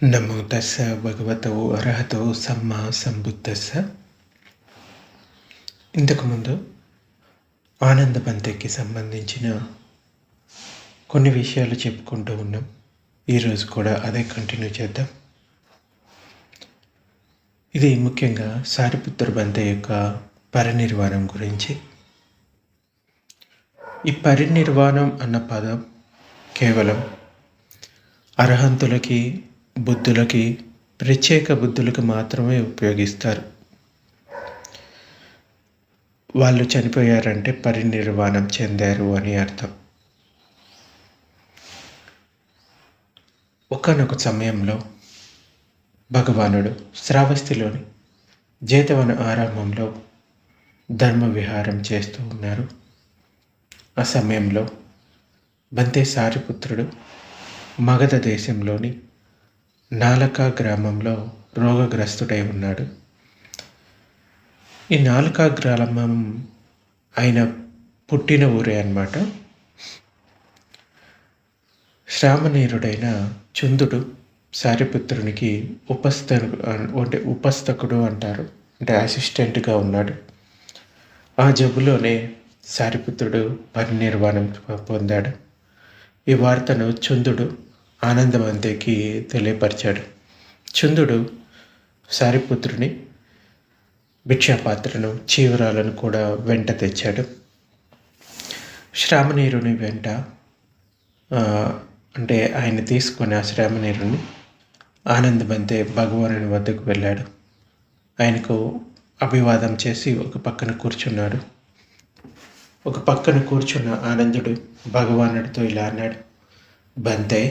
నమో తస్స భగవతో అర్హతో సమ్మా సంబుద్ధస్స. ఇంతకుముందు ఆనంద బంతికి సంబంధించిన కొన్ని విషయాలు చెప్పుకుంటూ ఉన్నాం. ఈరోజు కూడా అదే కంటిన్యూ చేద్దాం. ఇది ముఖ్యంగా సారిపుత్ర బంతి యొక్క పరినిర్వాణం గురించి. ఈ పరినిర్వాణం అన్న పదం కేవలం అర్హంతులకి, బుద్ధులకి, ప్రత్యేక బుద్ధులకు మాత్రమే ఉపయోగిస్తారు. వాళ్ళు చనిపోయారంటే పరినిర్వాణం చెందారు అని అర్థం. ఒకానొక సమయంలో భగవానుడు శ్రావస్తిలోని జేతవన ఆరామంలో ధర్మ విహారం చేస్తూ ఉన్నారు. ఆ సమయంలో బంతే సారిపుత్రుడు మగధ దేశంలోని నాలకా గ్రామంలో రోగగ్రస్తుడై ఉన్నాడు. ఈ నాలకా గ్రామం ఆయన పుట్టిన ఊరే అన్నమాట. శ్రామణీరుడైన చుందుడు సారిపుత్రునికి ఉపస్థకుడు అంటారు, అంటే అసిస్టెంట్గా ఉన్నాడు. ఆ జబ్బులోనే సారిపుత్రుడు పరినిర్వాణం పొందాడు. ఈ వార్తను చుందుడు ఆనందవంతికి తెలియపరిచాడు. చుందుడు సారిపుత్రుని భిక్షాపాత్రను, చీవరాలను కూడా వెంట తెచ్చాడు. శ్రామణీరుని వెంట అంటే ఆయన తీసుకొని ఆ శ్రామణీరుని ఆనందవంతి భగవానుని వద్దకు వెళ్ళాడు. ఆయనకు అభివాదం చేసి ఒక పక్కన కూర్చున్నాడు. ఒక పక్కన కూర్చున్న ఆనందుడు భగవానుడితో ఇలా అన్నాడు: బంతే,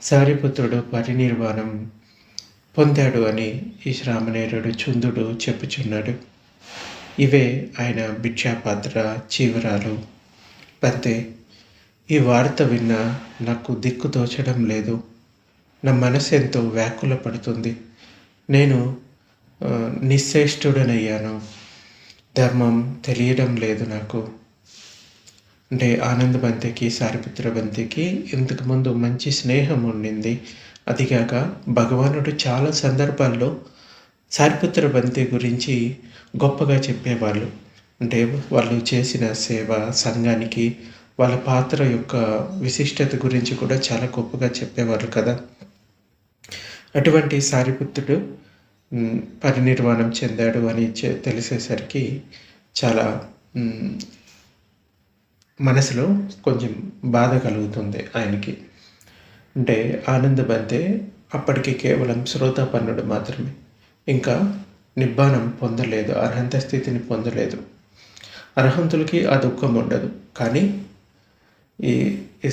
సారిపుత్రుడు పరినిర్వాణం పొందాడు అని ఈ శ్రామణీరుడు చుందుడు చెప్పుచున్నాడు. ఇవే ఆయన భిక్షాపాత్ర, చీవరాలు. బంతే, ఈ వార్త విన్నా నాకు దిక్కు తోచడం లేదు. నా మనసు ఎంతో వ్యాకుల పడుతుంది. నేను నిశ్చేష్టుడనయ్యాను. ధర్మం తెలియడం లేదు నాకు. అంటే ఆనంద బంతికి, సారిపుత్ర బంతికి ఇంతకుముందు మంచి స్నేహం ఉండింది. అదిగాక భగవానుడు చాలా సందర్భాల్లో సారిపుత్ర బంతి గురించి గొప్పగా చెప్పేవాళ్ళు. అంటే వాళ్ళు చేసిన సేవ, సంఘానికి వాళ్ళ పాత్ర యొక్క విశిష్టత గురించి కూడా చాలా గొప్పగా చెప్పేవారు కదా. అటువంటి సారిపుత్రుడు పరినిర్వాణం చెందాడు అని తెలిసేసరికి చాలా మనసులో కొంచెం బాధ కలుగుతుంది ఆయనకి. అంటే ఆనంద బంతే అప్పటికి కేవలం శ్రోతాపన్నుడు మాత్రమే, ఇంకా నిబ్బానం పొందలేదు, అర్హంత స్థితిని పొందలేదు. అర్హంతులకి ఆ దుఃఖం ఉండదు, కానీ ఈ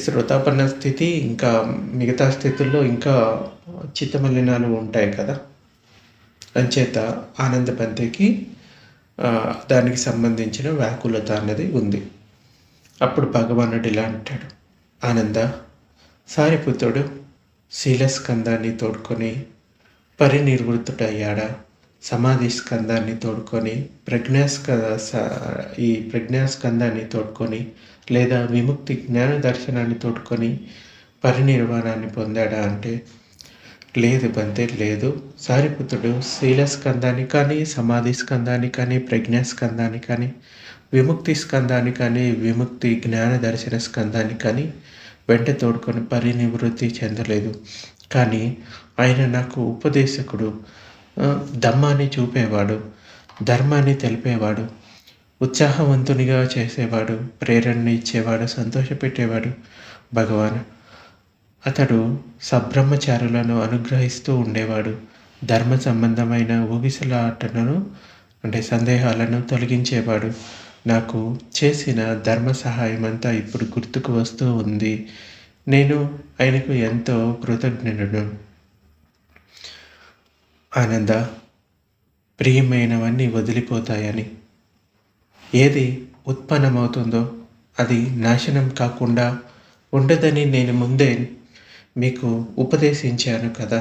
శ్రోతాపన్న స్థితి ఇంకా మిగతా స్థితుల్లో ఇంకా చిత్తమలినాలు ఉంటాయి కదా. అంచేత ఆనంద బంతికి దానికి సంబంధించిన వ్యాకులత అన్నది ఉంది. అప్పుడు భగవానుడు ఇలా అంటాడు: ఆనంద, సారిపుత్రుడు శీలస్కందాన్ని తోడుకొని పరినిర్వృత్తుడయ్యాడా? సమాధి స్కందాన్ని తోడుకొని ఈ ప్రజ్ఞాస్కందాన్ని తోడుకొని లేదా విముక్తి జ్ఞాన దర్శనాన్ని తోడుకొని పరినిర్వాణాన్ని పొందాడా అంటే లేదు బంతే, లేదు. సారిపుత్రుడు శీలస్కందాన్ని కానీ, సమాధి స్కందాన్ని కానీ, ప్రజ్ఞాస్కందాన్ని కానీ, విముక్తి స్కందాన్ని కానీ, విముక్తి జ్ఞాన దర్శన స్కందాన్ని కానీ వెంట తోడుకొని పరినివృత్తి చెందలేదు. కానీ ఆయన నాకు ఉపదేశకుడు, దమ్మాన్ని చూపేవాడు, ధర్మాన్ని తెలిపేవాడు, ఉత్సాహవంతునిగా చేసేవాడు, ప్రేరణని ఇచ్చేవాడు, సంతోషపెట్టేవాడు భగవాన్. అతడు సబ్రహ్మచారులను అనుగ్రహిస్తూ ఉండేవాడు. ధర్మ సంబంధమైన ఊగిసలాటలను అంటే సందేహాలను తొలగించేవాడు. నాకు చేసిన ధర్మ సహాయం అంతా ఇప్పుడు గుర్తుకు వస్తూ ఉంది. నేను ఆయనకు ఎంతో కృతజ్ఞుడు. ఆనంద, ప్రియమైనవన్నీ వదిలిపోతాయని, ఏది ఉత్పన్నమవుతుందో అది నాశనం కాకుండా ఉండదని నేను ముందే మీకు ఉపదేశించాను కదా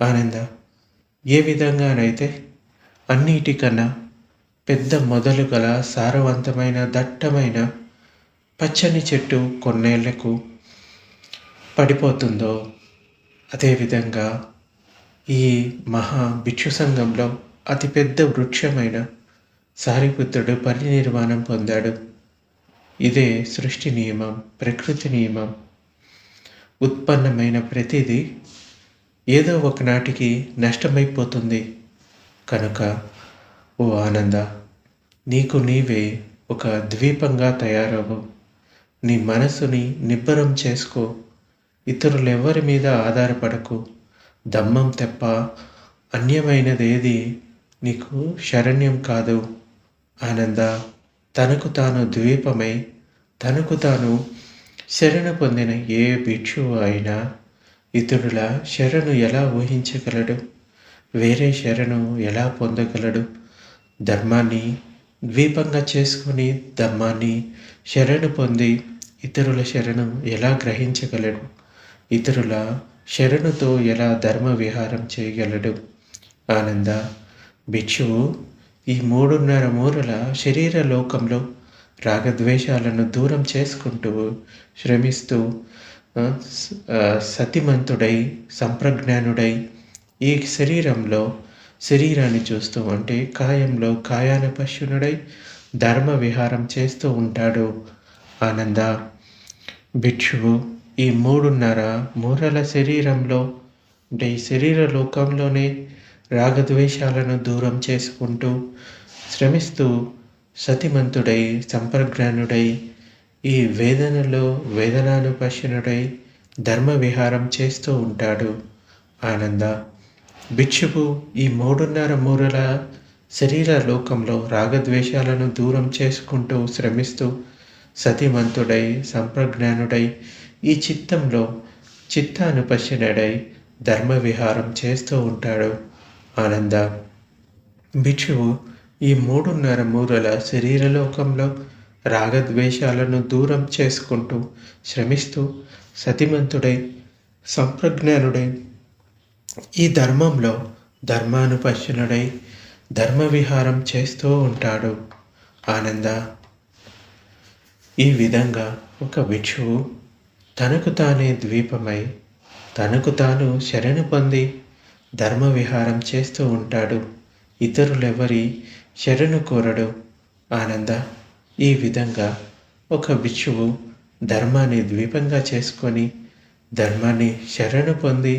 ఆనంద. ఏ విధంగానైతే అన్నిటికన్నా పెద్ద మొదలు గల సారవంతమైన దట్టమైన పచ్చని చెట్టు కొన్నేళ్లకు పడిపోతుందో అదేవిధంగా ఈ మహా భిక్షు సంఘంలో అతిపెద్ద వృక్షమైన సారిపుత్రుడు పరినిర్వాణం పొందాడు. ఇదే సృష్టి నియమం, ప్రకృతి నియమం. ఉత్పన్నమైన ప్రతిదీ ఏదో ఒకనాటికి నష్టమైపోతుంది. కనుక ఓ ఆనంద, నీకు నీవే ఒక ద్వీపంగా తయారవు. నీ మనసుని నిబ్బరం చేసుకో. ఇతరులెవ్వరి మీద ఆధారపడకు. దమ్మం తప్ప అన్యమైనదేది నీకు శరణ్యం కాదు. ఆనంద, తనకు తాను ద్వీపమై తనకు తాను శరణు పొందిన ఏ భిక్షువు అయినా ఇతరుల శరణు ఎలా ఊహించగలడు? వేరే శరణు ఎలా పొందగలడు? ధర్మాన్ని ద్వీపంగా చేసుకుని ధర్మాన్ని శరణు పొంది ఇతరుల శరణు ఎలా గ్రహించగలడు? ఇతరుల శరణుతో ఎలా ధర్మ విహారం చేయగలడు? ఆనంద, భిక్షువు ఈ 3.5 మూరల శరీర లోకంలో రాగద్వేషాలను దూరం చేసుకుంటూ శ్రమిస్తూ సతిమంతుడై సంప్రజ్ఞానుడై ఈ శరీరాన్ని చూస్తూ, అంటే కాయంలో కాయానపశ్యునుడై ధర్మ విహారం చేస్తూ ఉంటాడు. ఆనంద, భిక్షువు ఈ 3.5 మూరల శరీరంలో, అంటే ఈ శరీర లోకంలోనే రాగద్వేషాలను దూరం చేసుకుంటూ శ్రమిస్తూ సతిమంతుడై సంప్రజ్ఞానుడై ఈ వేదనానుపశ్యనుడై ధర్మ విహారం చేస్తూ ఉంటాడు. ఆనంద, భిక్షువు ఈ 3.5 మూరల శరీర లోకంలో రాగద్వేషాలను దూరం చేసుకుంటూ శ్రమిస్తూ సతిమంతుడై సంప్రజ్ఞానుడై ఈ చిత్తంలో చిత్తానుపశ్యనుడై ధర్మ విహారం చేస్తూ ఉంటాడు. ఆనంద, భిక్షువు ఈ 3.5 మూరల శరీరలోకంలో రాగద్వేషాలను దూరం చేసుకుంటూ శ్రమిస్తూ సతిమంతుడై సంప్రజ్ఞానుడై ఈ ధర్మంలో ధర్మానుపశ్యనుడై ధర్మ విహారం చేస్తూ ఉంటాడు. ఆనంద, ఈ విధంగా ఒక భిక్షువు తనకు తానే ద్వీపమై తనకు తాను శరణు పొంది ధర్మ విహారం చేస్తూ ఉంటాడు. ఇతరులెవరి శరణు కోరడు. ఆనంద, ఈ విధంగా ఒక భిక్షువు ధర్మాన్ని ద్వీపంగా చేసుకొని ధర్మాన్ని శరణు పొంది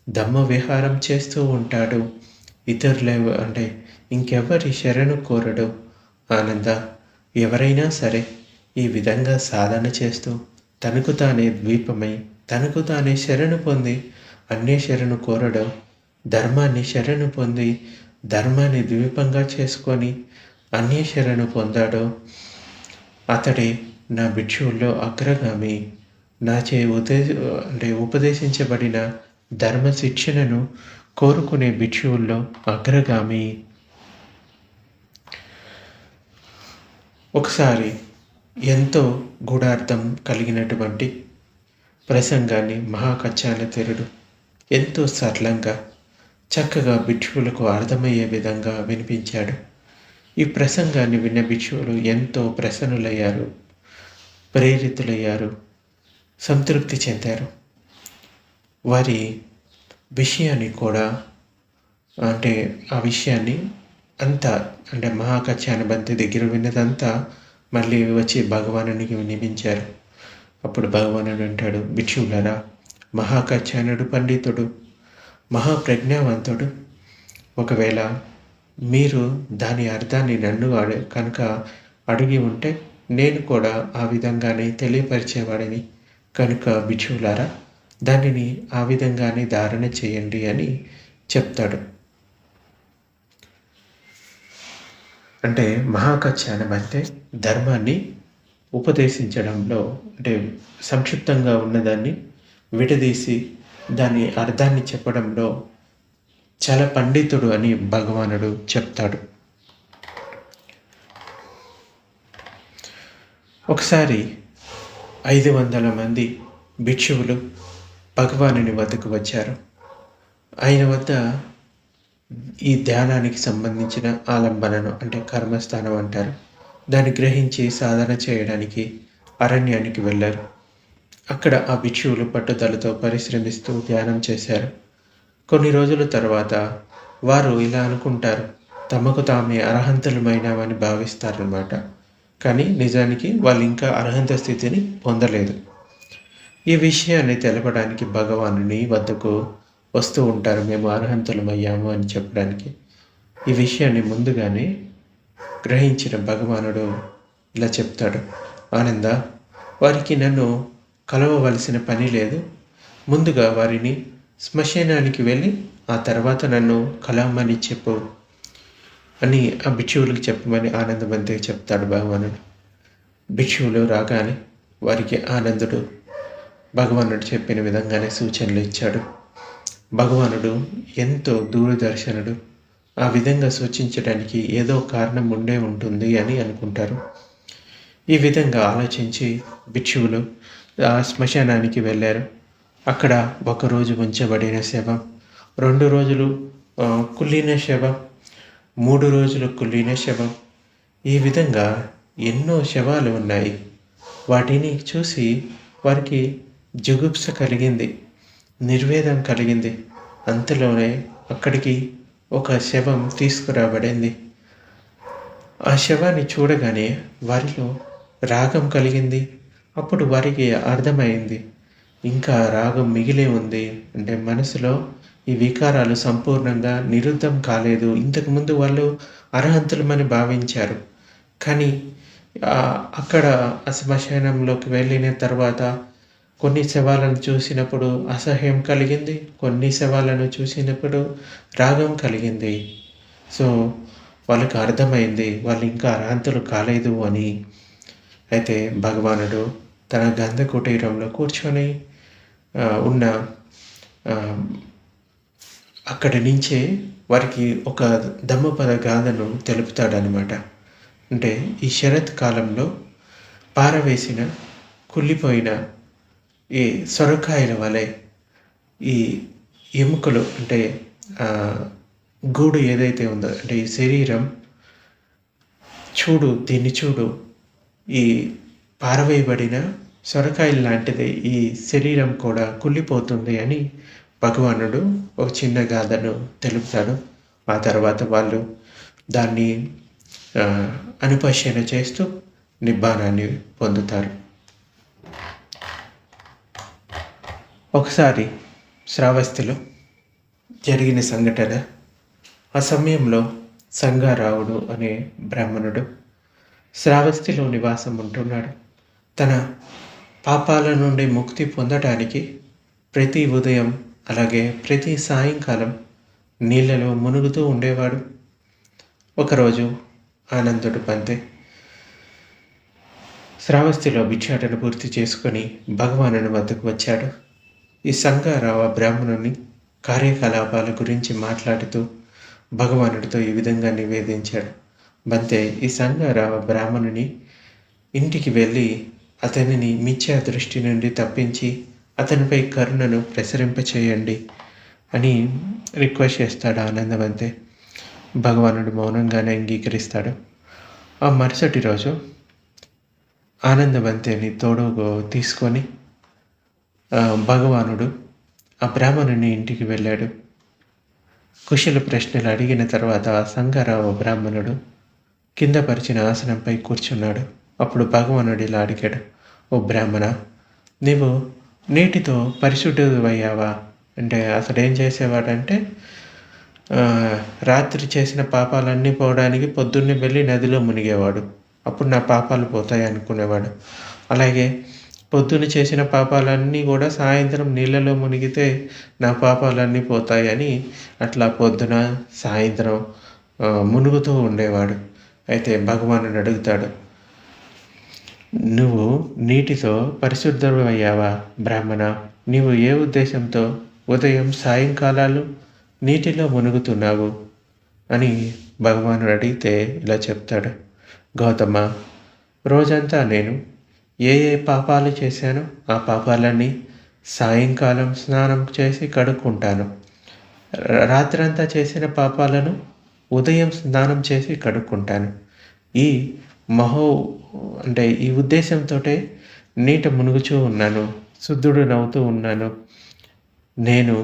ధమ్మ విహారం చేస్తూ ఉంటాడు. అంటే ఇంకెవరి శరణు కోరడు. ఆనంద, ఎవరైనా సరే ఈ విధంగా సాధన చేస్తూ తనకు తానే ద్వీపమై తనకు తానే శరణు పొంది అన్య శరణు కోరడం, ధర్మాన్ని శరణు పొంది ధర్మాన్ని ద్వీపంగా చేసుకొని అన్య శరణు పొందాడో అతడే నా భిక్షువుల్లో అగ్రగామి. నాచే ఉపదేశించబడిన ధర్మ శిక్షణను కోరుకునే భిక్షువుల్లో అగ్రగామి. ఒకసారి ఎంతో గూఢార్థం కలిగినటువంటి ప్రసంగాన్ని మహాకచ్చాయనతరుడు ఎంతో సరళంగా చక్కగా భిక్షువులకు అర్థమయ్యే విధంగా వినిపించాడు. ఈ ప్రసంగాన్ని విన్న భిక్షువులు ఎంతో ప్రసన్నులయ్యారు, ప్రేరితులయ్యారు, సంతృప్తి చెందారు. వారి విషయాన్ని కూడా ఆ విషయాన్ని అంతా మహాకచ్చాయన దగ్గర విన్నదంతా మళ్ళీ వచ్చి భగవానునికి వినిపించారు. అప్పుడు భగవానుడు అంటాడు, భిక్షువులారా, మహాకచ్చాయనుడు పండితుడు, మహాప్రజ్ఞావంతుడు. ఒకవేళ మీరు దాని అర్థాన్ని నన్ను కనుక అడిగి ఉంటే నేను కూడా ఆ విధంగానే తెలియపరిచేవాడిని. కనుక భిక్షువులారా, దానిని ఆ విధంగానే ధారణ చేయండి అని చెప్తాడు. అంటే మహాకచ్చాయనం అంటే ధర్మాన్ని ఉపదేశించడంలో, సంక్షిప్తంగా ఉన్నదాన్ని విడదీసి దాని అర్థాన్ని చెప్పడంలో చాలా పండితుడు అని భగవానుడు చెప్తాడు. ఒకసారి 500 మంది భిక్షువులు భగవానుని వద్దకు వచ్చారు. ఆయన వద్ద ఈ ధ్యానానికి సంబంధించిన ఆలంబనను, కర్మస్థానం అంటారు, దాన్ని గ్రహించి సాధన చేయడానికి అరణ్యానికి వెళ్ళారు. అక్కడ ఆ భిక్షువులు పట్టుదలతో పరిశ్రమిస్తూ ధ్యానం చేశారు. కొన్ని రోజుల తర్వాత వారు ఇలా అనుకుంటారు, తమకు తామే అర్హంతులమైనామని భావిస్తారన్నమాట. కానీ నిజానికి వాళ్ళు ఇంకా అర్హంత స్థితిని పొందలేదు. ఈ విషయాన్ని తెలపడానికి భగవానుని వద్దకు వస్తూ ఉంటారు, మేము అర్హంతులమయ్యాము అని చెప్పడానికి. ఈ విషయాన్ని ముందుగానే గ్రహించిన భగవానుడు ఇలా చెప్తాడు, ఆనంద, వారికి నన్ను కలవవలసిన పని లేదు. ముందుగా వారిని శ్మశానానికి వెళ్ళి ఆ తర్వాత నన్ను కలవమని చెప్పు అని ఆ భిక్షువులకు చెప్పమని ఆనందమంతే చెప్తాడు భగవానుడు. భిక్షువులు రాగానే వారికి ఆనందుడు భగవానుడు చెప్పిన విధంగానే సూచనలు ఇచ్చాడు. భగవానుడు ఎంతో దూరదర్శనుడు. ఆ విధంగా సూచించడానికి ఏదో కారణం ఉండే ఉంటుంది అని అనుకుంటారు. ఈ విధంగా ఆలోచించి భిక్షువులు ఆ శ్మశానానికి వెళ్ళారు. అక్కడ ఒకరోజు ఉంచబడిన శవం, 2 రోజులు కుళ్ళిన శవం, 3 రోజులు కుళ్ళిన శవం, ఈ విధంగా ఎన్నో శవాలు ఉన్నాయి. వాటిని చూసి వారికి జుగుప్స కలిగింది, నిర్వేదం కలిగింది. అంతలోనే అక్కడికి ఒక శవం తీసుకురాబడింది. ఆ శవాన్ని చూడగానే వారిలో రాగం కలిగింది. అప్పుడు వారికి అర్థమైంది, ఇంకా రాగం మిగిలే ఉంది. అంటే మనసులో ఈ వికారాలు సంపూర్ణంగా నిరుద్ధం కాలేదు. ఇంతకుముందు వాళ్ళు అర్హంతులమని భావించారు. కానీ అక్కడ శ్మశానంలోకి వెళ్ళిన తర్వాత కొన్ని శవాలను చూసినప్పుడు అసహ్యం కలిగింది, కొన్ని శవాలను చూసినప్పుడు రాగం కలిగింది. సో వాళ్ళకి అర్థమైంది వాళ్ళు ఇంకా అర్హంతులు కాలేదు అని. అయితే భగవానుడు తన గంధ కుటీరంలో కూర్చొని ఉన్న అక్కడి నుంచే వారికి ఒక ధమ్మపద గాథను తెలుపుతాడనమాట. అంటే ఈ శరత్ కాలంలో పారవేసిన కుళ్ళిపోయిన ఈ సొరకాయల వలె ఈ ఎముకలు, అంటే గూడు ఏదైతే ఉందో, అంటే ఈ శరీరం చూడు, దీన్ని చూడు, ఈ పారవేయబడిన సొరకాయలు లాంటిది ఈ శరీరం కూడా కుళ్ళిపోతుంది అని భగవానుడు ఒక చిన్న గాథను తెలుపుతాడు. ఆ తర్వాత వాళ్ళు దాన్ని అనుపశన చేస్తూ నిబ్బానాన్ని పొందుతారు. ఒకసారి శ్రావస్తిలో జరిగిన సంఘటన. ఆ సమయంలో సంగారావుడు అనే బ్రాహ్మణుడు శ్రావస్తిలో నివాసం ఉంటున్నాడు. తన పాపాల నుండి ముక్తి పొందటానికి ప్రతి ఉదయం అలాగే ప్రతి సాయంకాలం నీళ్ళలో మునుగుతూ ఉండేవాడు. ఒకరోజు ఆనందుడు పంతే శ్రావస్తిలో భిక్షాటన పూర్తి చేసుకొని భగవానుని వద్దకు వచ్చాడు. ఈ సంగారావ బ్రాహ్మణుని కార్యకలాపాల గురించి మాట్లాడుతూ భగవానుడితో ఈ విధంగా నివేదించాడు. బంతే, ఈ సంగారావ బ్రాహ్మణుని ఇంటికి వెళ్ళి అతనిని మిథ్యా దృష్టి నుండి తప్పించి అతనిపై కరుణను ప్రసరింపచేయండి అని రిక్వెస్ట్ చేస్తాడు ఆనందవంతే. భగవానుడు మౌనంగానే అంగీకరిస్తాడు. ఆ మరుసటి రోజు ఆనందవంతేని తోడుగా తీసుకొని భగవానుడు ఆ బ్రాహ్మణుని ఇంటికి వెళ్ళాడు. కుశల ప్రశ్నలు అడిగిన తర్వాత సంగారావు బ్రాహ్మణుడు కింద పరిచిన ఆసనంపై కూర్చున్నాడు. అప్పుడు భగవానుడు ఇలా అడిగాడు, ఓ బ్రాహ్మణ, నీవు నీటితో పరిశుద్ధుడయ్యావా? అంటే అసలు ఏం చేసేవాడంటే రాత్రి చేసిన పాపాలన్నీ పోవడానికి పొద్దున్నే వెళ్ళి నదిలో మునిగేవాడు. అప్పుడు నా పాపాలు పోతాయి అనుకునేవాడు. అలాగే పొద్దున్న చేసిన పాపాలన్నీ కూడా సాయంత్రం నీళ్ళలో మునిగితే నా పాపాలన్నీ పోతాయని అట్లా పొద్దున సాయంత్రం మునుగుతూ ఉండేవాడు. అయితే భగవానుడు అడుగుతాడు, నువ్వు నీటితో పరిశుద్ధమయ్యావా బ్రాహ్మణ? నీవు ఏ ఉద్దేశంతో ఉదయం సాయంకాలాలు నీటిలో మునుగుతున్నావు అని భగవానుడు అడిగితే ఇలా చెప్తాడు, గౌతమ, రోజంతా నేను ఏ ఏ పాపాలు చేశానో ఆ పాపాలన్నీ సాయంకాలం స్నానం చేసి కడుక్కుంటాను. రాత్రంతా చేసిన పాపాలను ఉదయం స్నానం చేసి కడుక్కుంటాను. ఈ ఈ ఉద్దేశంతో నీట మునుగుచూ ఉన్నాను. శుద్ధుడనవుతూ ఉన్నాను. నేను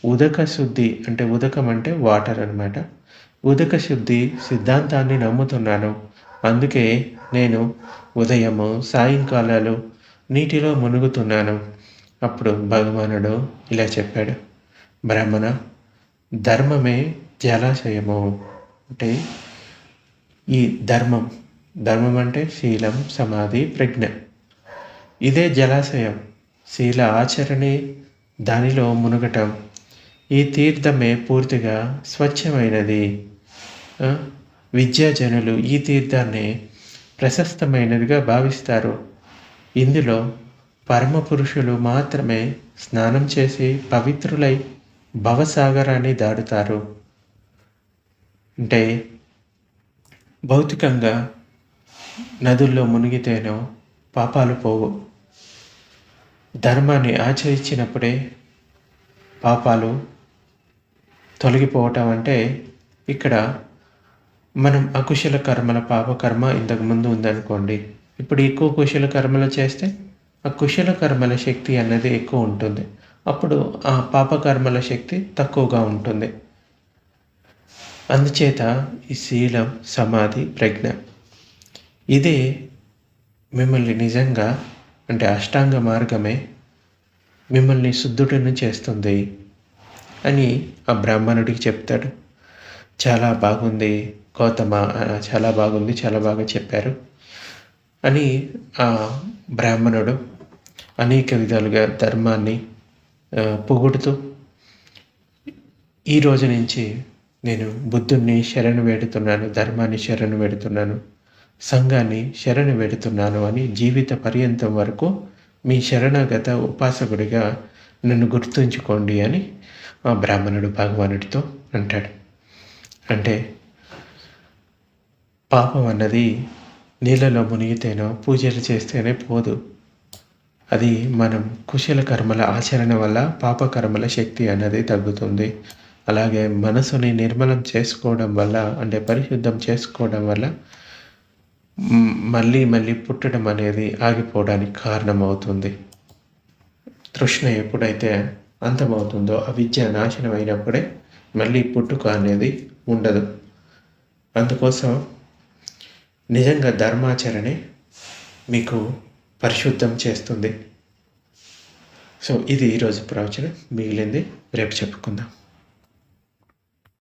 ఉదక శుద్ధి అంటే ఉదకం అంటే వాటర్ అనమాట. ఉదక శుద్ధి సిద్ధాంతాన్ని నమ్ముతున్నాను. అందుకే నేను ఉదయము, సాయంకాలాలు నీటిలో మునుగుతున్నాను. అప్పుడు భగవానుడు ఇలా చెప్పాడు, బ్రాహ్మణ, ధర్మమే జలాశయము. అంటే ఈ ధర్మం అంటే శీలం, సమాధి, ప్రజ్ఞ. ఇదే జలాశయం. శీల ఆచరణే దానిలో మునగటం. ఈ తీర్థమే పూర్తిగా స్వచ్ఛమైనది. విద్యాజనులు ఈ తీర్థాన్ని ప్రశస్తమైనదిగా భావిస్తారు. ఇందులో పరమపురుషులు మాత్రమే స్నానం చేసి పవిత్రులై భవసాగరాన్ని దాటుతారు. అంటే భౌతికంగా నదుల్లో మునిగితేనో పాపాలు పోవు. ధర్మాన్ని ఆచరించినప్పుడే పాపాలు తొలగిపోవటం. అంటే ఇక్కడ మనం అకుశల కర్మల పాపకర్మ ఇంతకుముందు ఉందనుకోండి, ఇప్పుడు ఎక్కువ కుశల కర్మలు చేస్తే ఆ కుశల కర్మల శక్తి అన్నది ఎక్కువ ఉంటుంది. అప్పుడు ఆ పాపకర్మల శక్తి తక్కువగా ఉంటుంది. అందుచేత ఈ శీలం, సమాధి, ప్రజ్ఞ ఇదే మిమ్మల్ని నిజంగా అంటే అష్టాంగ మార్గమే మిమ్మల్ని శుద్ధుడిని చేస్తుంది అని ఆ బ్రాహ్మణుడికి చెప్తాడు. చాలా బాగుంది గౌతమ, చాలా బాగుంది, చాలా బాగా చెప్పారు అని ఆ బ్రాహ్మణుడు అనేక విధాలుగా ధర్మాన్ని పొగుడుతూ, ఈ రోజు నుంచి నేను బుద్ధుణ్ణి శరణు వేడుతున్నాను, ధర్మాన్ని శరణు వేడుతున్నాను, సంఘాన్ని శరణు వేడుతున్నాను అని జీవిత పర్యంతం వరకు మీ శరణాగత ఉపాసకుడిగా నన్ను గుర్తుంచుకోండి అని ఆ బ్రాహ్మణుడు భగవానుడితో అంటాడు. అంటే పాపం అన్నది నీళ్ళలో మునిగితేనో పూజలు చేస్తేనే పోదు. అది మనం కుశల కర్మల ఆచరణ వల్ల పాపకర్మల శక్తి అన్నది తగ్గుతుంది. అలాగే మనసుని నిర్మలం చేసుకోవడం వల్ల అంటే పరిశుద్ధం చేసుకోవడం వల్ల మళ్ళీ మళ్ళీ పుట్టడం అనేది ఆగిపోవడానికి కారణమవుతుంది. తృష్ణ ఎప్పుడైతే అంతమవుతుందో, అవిద్య నాశనం అయినప్పుడే మళ్ళీ పుట్టుక అనేది ఉండదు. అందుకోసం నిజంగా ధర్మాచరణే మీకు పరిశుద్ధం చేస్తుంది. సో ఇది ఈరోజు ప్రవచనం. మిగిలింది రేపు చెప్పుకుందాం.